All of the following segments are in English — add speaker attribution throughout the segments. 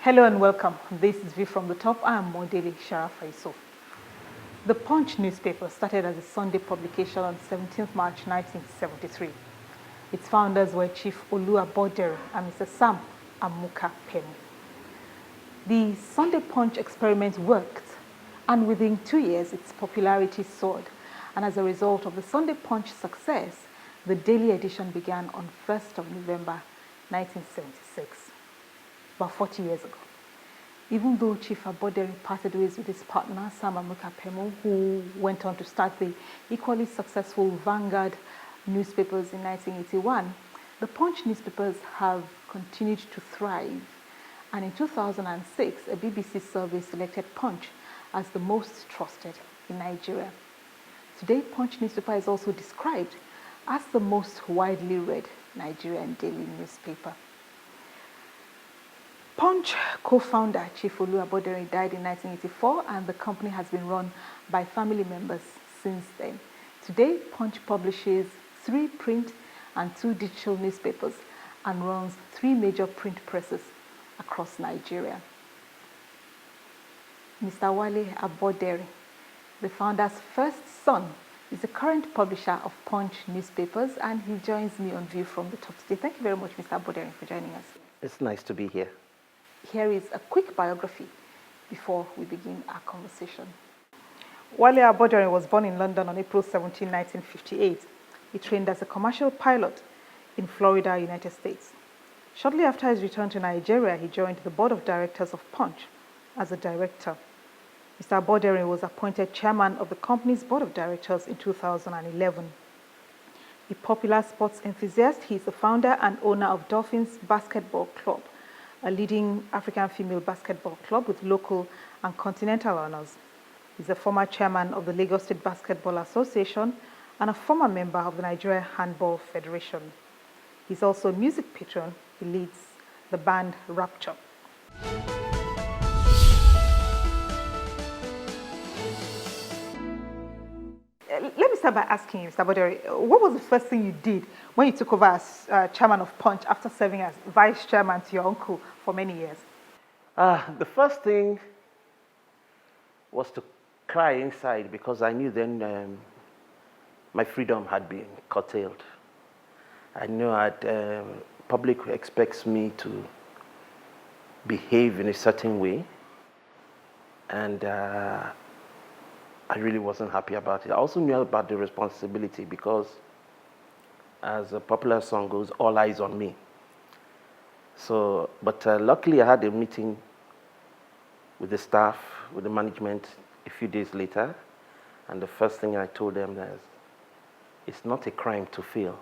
Speaker 1: Hello and welcome. This is View from the Top. I am Modeli Sharafa Yusuf. The Punch newspaper started as a Sunday publication on 17th March 1973. Its founders were Chief Wale Aboderin and Mr. Sam Amuka Pemu. The Sunday Punch experiment worked, and within 2 years its popularity soared. And as a result of the Sunday Punch success, the daily edition began on 1st of November 1976. About 40 years ago. Even though Chief Aboderin parted ways with his partner, Sam Amuka Pemu, who went on to start the equally successful Vanguard newspapers in 1981, the Punch newspapers have continued to thrive. And in 2006, a BBC survey selected Punch as the most trusted in Nigeria. Today, Punch newspaper is also described as the most widely read Nigerian daily newspaper. Punch co-founder Chief Wale Aboderin died in 1984, and the company has been run by family members since then. Today, Punch publishes 3 print and 2 digital newspapers and runs 3 major print presses across Nigeria. Mr. Wale Aboderin, the founder's first son, is the current publisher of Punch newspapers, and he joins me on View from the Top today. Thank you very much, Mr. Aboderin, for joining us.
Speaker 2: It's nice to be here.
Speaker 1: Here is a quick biography before we begin our conversation. Wale Aboderin was born in London on April 17, 1958. He trained as a commercial pilot in Florida, United States. Shortly after his return to Nigeria, he joined the board of directors of Punch as a director. Mr. Aboderin was appointed chairman of the company's board of directors in 2011. A popular sports enthusiast, he is the founder and owner of Dolphins Basketball Club, a leading African female basketball club with local and continental honors. He's a former chairman of the Lagos State Basketball Association and a former member of the Nigeria Handball Federation. He's also a music patron. He leads the band Rapture. Let me start by asking you, Mr. Aboderin, what was the first thing you did when you took over as chairman of Punch after serving as vice chairman to your uncle for many years?
Speaker 2: The first thing was to cry inside because I knew then my freedom had been curtailed. I knew public expects me to behave in a certain way, and I really wasn't happy about it. I also knew about the responsibility because, as a popular song goes, all eyes on me. So, but luckily I had a meeting with the staff, with the management a few days later, and the first thing I told them is, it's not a crime to fail,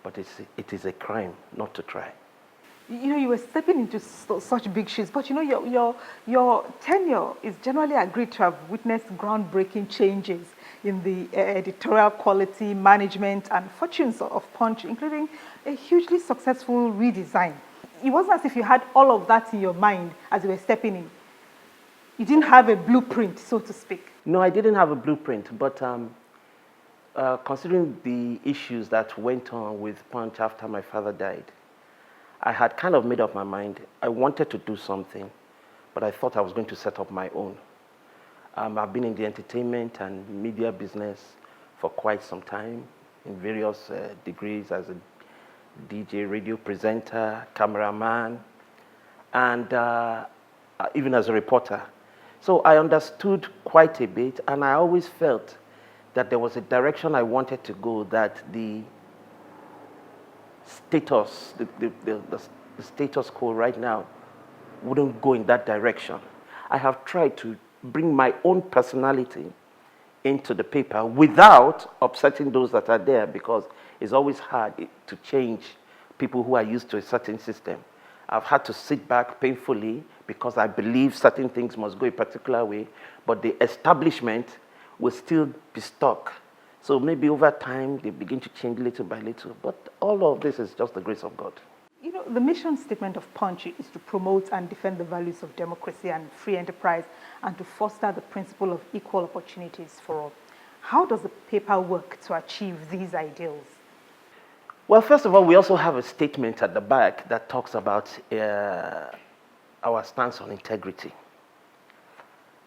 Speaker 2: but it is a crime not to try.
Speaker 1: You know, you were stepping into such big shoes, but you know, your tenure is generally agreed to have witnessed groundbreaking changes in the editorial quality, management, and fortunes of Punch, including a hugely successful redesign. It wasn't as if you had all of that in your mind as you were stepping in. You didn't have a blueprint, so to speak.
Speaker 2: No, I didn't have a blueprint, but considering the issues that went on with Punch after my father died, I had kind of made up my mind. I wanted to do something, but I thought I was going to set up my own. I've been in the entertainment and media business for quite some time in various degrees as a DJ, radio presenter, cameraman, and even as a reporter. So I understood quite a bit, and I always felt that there was a direction I wanted to go, that the status, the status quo right now wouldn't go in that direction. I have tried to bring my own personality into the paper without upsetting those that are there, because it's always hard to change people who are used to a certain system. I've had to sit back painfully because I believe certain things must go a particular way, but the establishment will still be stuck. So maybe over time, they begin to change little by little. But all of this is just the grace of God.
Speaker 1: You know, the mission statement of Punch is to promote and defend the values of democracy and free enterprise, and to foster the principle of equal opportunities for all. How does the paper work to achieve these ideals?
Speaker 2: Well, first of all, we also have a statement at the back that talks about our stance on integrity.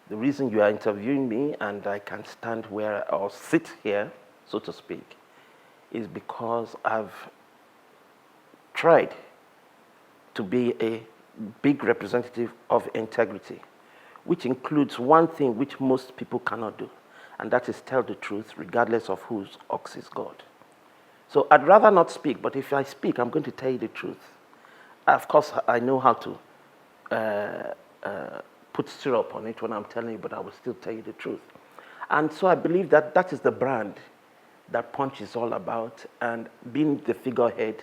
Speaker 2: The reason you are interviewing me and I can stand where or sit here, so to speak, is because I've tried to be a big representative of integrity, which includes one thing which most people cannot do, and that is tell the truth regardless of whose ox is God. So I'd rather not speak, but if I speak, I'm going to tell you the truth. Of course, I know how to put syrup on it when I'm telling you, but I will still tell you the truth. And so I believe that that is the brand that Punch is all about. And being the figurehead,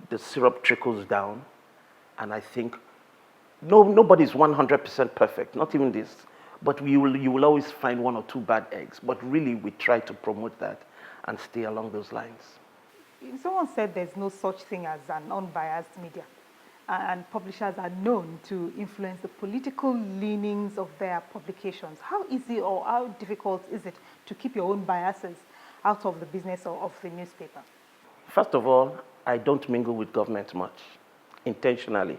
Speaker 2: the syrup trickles down. And I think nobody's 100% perfect, not even this. But you will always find one or two bad eggs. But really, we try to promote that and stay along those lines.
Speaker 1: Someone said there's no such thing as an unbiased media. And publishers are known to influence the political leanings of their publications. How easy or how difficult is it to keep your own biases out of the business or of the newspaper?
Speaker 2: First of all, I don't mingle with government much, intentionally.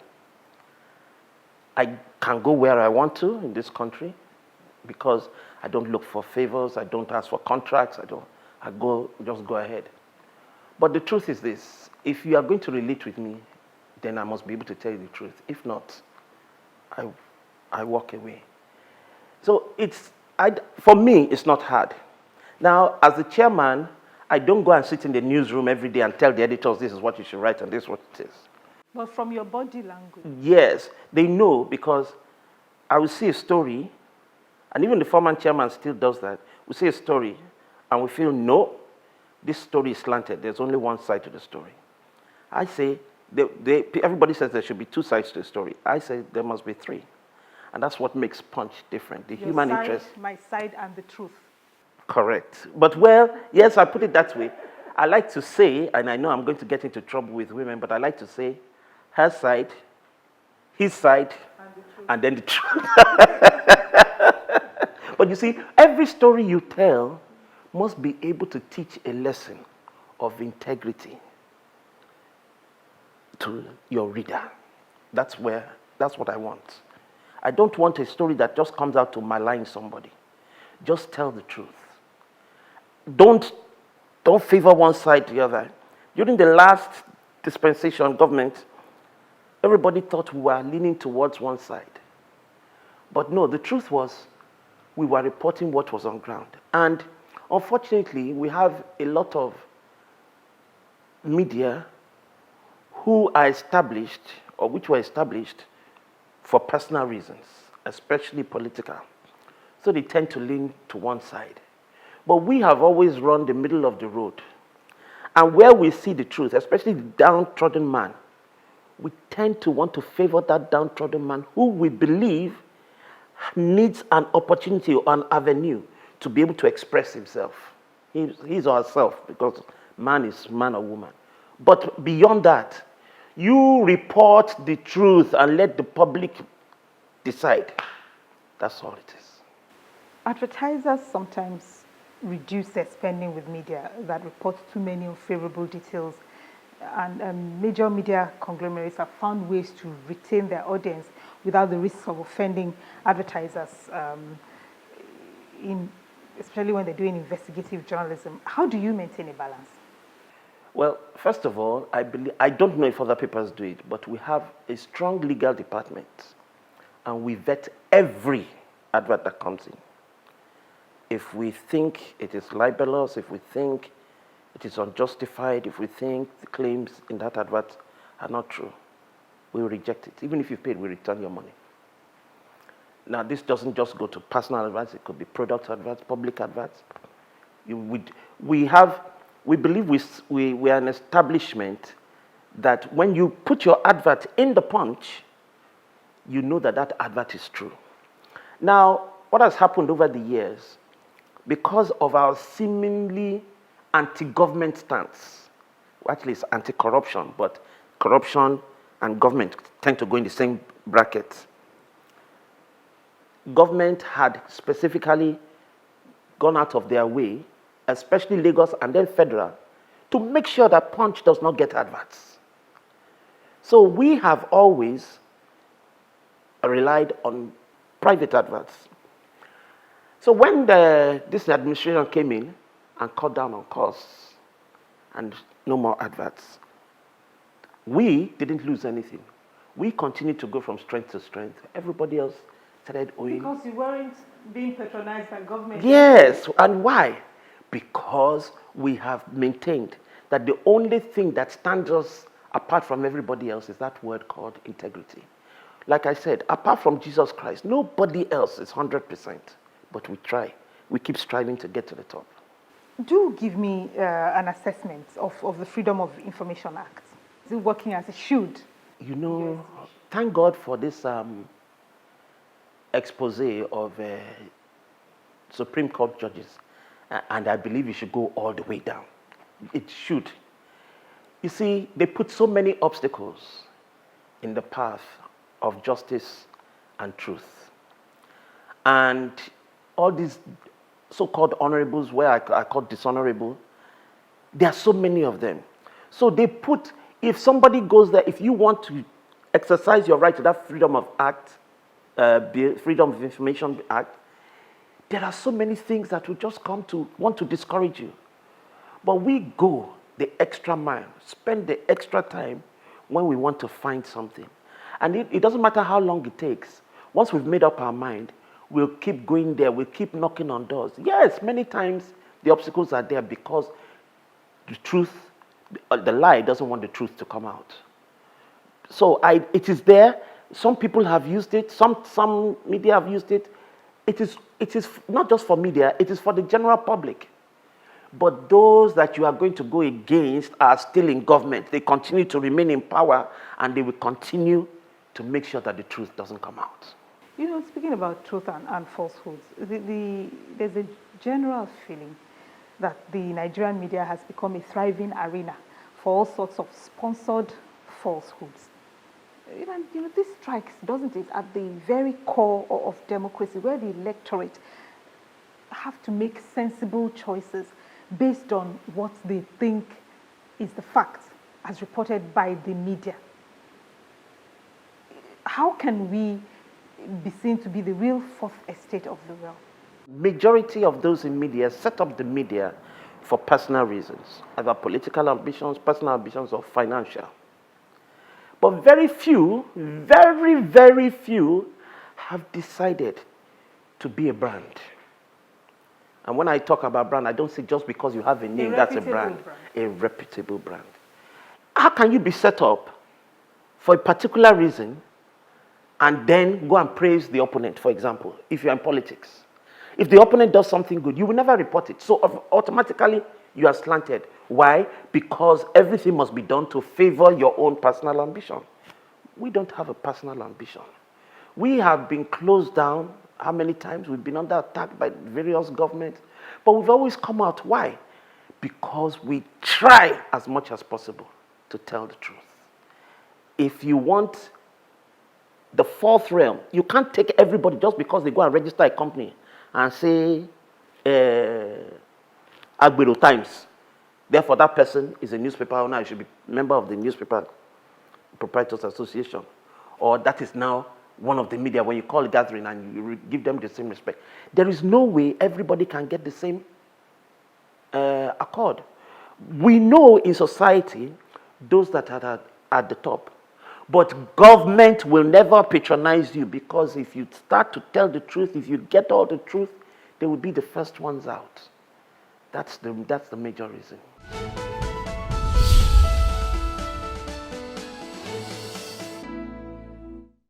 Speaker 2: I can go where I want to in this country because I don't look for favors, I don't ask for contracts, just go ahead. But the truth is this, if you are going to relate with me, then I must be able to tell you the truth. If not, I walk away. So for me, it's not hard. Now, as the chairman, I don't go and sit in the newsroom every day and tell the editors this is what you should write and this is what it is.
Speaker 1: But from your body language?
Speaker 2: Yes, they know because I will see a story, and even the former chairman still does that. We see a story and we feel, no, this story is slanted. There's only one side to the story. I say, everybody says there should be two sides to the story. I say there must be three. And that's what makes Punch different. The human interest.
Speaker 1: My side and the truth.
Speaker 2: Correct. But well, yes, I put it that way. I like to say, and I know I'm going to get into trouble with women, but I like to say her side, his side, and then the truth. But you see, every story you tell must be able to teach a lesson of integrity to your reader. That's what I want. I don't want a story that just comes out to malign somebody. Just tell the truth. Don't favor one side to the other. During the last dispensation government, everybody thought we were leaning towards one side. But no, the truth was we were reporting what was on ground. And unfortunately, we have a lot of media who are established, or which were established for personal reasons, especially political. So they tend to lean to one side. But we have always run the middle of the road. And where we see the truth, especially the downtrodden man, we tend to want to favor that downtrodden man who we believe needs an opportunity or an avenue to be able to express himself. He's or herself, because man is man or woman. But beyond that, you report the truth and let the public decide. That's all it is.
Speaker 1: Advertisers sometimes reduce their spending with media that report too many unfavorable details, and major media conglomerates have found ways to retain their audience without the risk of offending advertisers, especially when they're doing investigative journalism. How do you maintain a balance?
Speaker 2: Well, first of all, I don't know if other papers do it, but we have a strong legal department, and we vet every advert that comes in. If we think it is libelous, if we think it is unjustified, if we think the claims in that advert are not true, we will reject it. Even if you've paid, we return your money. Now, this doesn't just go to personal adverts. It could be product adverts, public adverts. We believe we are an establishment that when you put your advert in the Punch, you know that that advert is true. Now, what has happened over the years, because of our seemingly anti-government stance, actually it's anti-corruption, but corruption and government tend to go in the same bracket. Government had specifically gone out of their way, especially Lagos and then federal, to make sure that Punch does not get adverts. So we have always relied on private adverts. So when this administration came in and cut down on costs and no more adverts, we didn't lose anything. We continued to go from strength to strength. Everybody else started owing.
Speaker 1: Because you weren't being patronized by government.
Speaker 2: Yes, and why? Because we have maintained that the only thing that stands us apart from everybody else is that word called integrity. Like I said, apart from Jesus Christ, nobody else is 100%, but we try. We keep striving to get to the top.
Speaker 1: Do give me an assessment of the Freedom of Information Act. Is it working as it should?
Speaker 2: You know, thank God for this expose of Supreme Court judges, and I believe it should go all the way down. It should. You see, they put so many obstacles in the path of justice and truth. And all these so-called honorables, where I call dishonorable, there are so many of them. So they put, if somebody goes there, if you want to exercise your right to that Freedom of Freedom of Information Act, there are so many things that will just come to want to discourage you. But we go the extra mile, spend the extra time when we want to find something. And it doesn't matter how long it takes. Once we've made up our mind, we'll keep going there, we'll keep knocking on doors. Yes, many times the obstacles are there because the truth, the lie doesn't want the truth to come out. So it is there. Some people have used it. Some media have used it. It is not just for media, it is for the general public. But those that you are going to go against are still in government. They continue to remain in power, and they will continue to make sure that the truth doesn't come out.
Speaker 1: You know, speaking about truth and falsehoods, there's a general feeling that the Nigerian media has become a thriving arena for all sorts of sponsored falsehoods. And, you know, this strikes, doesn't it, at the very core of democracy, where the electorate have to make sensible choices based on what they think is the fact, as reported by the media. How can we be seen to be the real fourth estate of the realm?
Speaker 2: Majority of those in media set up the media for personal reasons, either political ambitions, personal ambitions, or financial. But very few, very, very few have decided to be a brand. And when I talk about brand, I don't say just because you have a name, that's a brand. A reputable brand. How can you be set up for a particular reason and then go and praise the opponent, for example, if you're in politics? If the opponent does something good, you will never report it. So automatically, you are slanted. Why? Because everything must be done to favor your own personal ambition. We don't have a personal ambition. We have been closed down. How many times? We've been under attack by various governments. But we've always come out. Why? Because we try as much as possible to tell the truth. If you want the fourth realm, you can't take everybody just because they go and register a company and say, Agbero Times. Therefore, that person is a newspaper owner. You should be a member of the Newspaper Proprietors Association. Or that is now one of the media when you call a gathering and you give them the same respect. There is no way everybody can get the same accord. We know in society those that are at the top. But government will never patronize you, because if you start to tell the truth, if you get all the truth, they will be the first ones out. That's the major reason.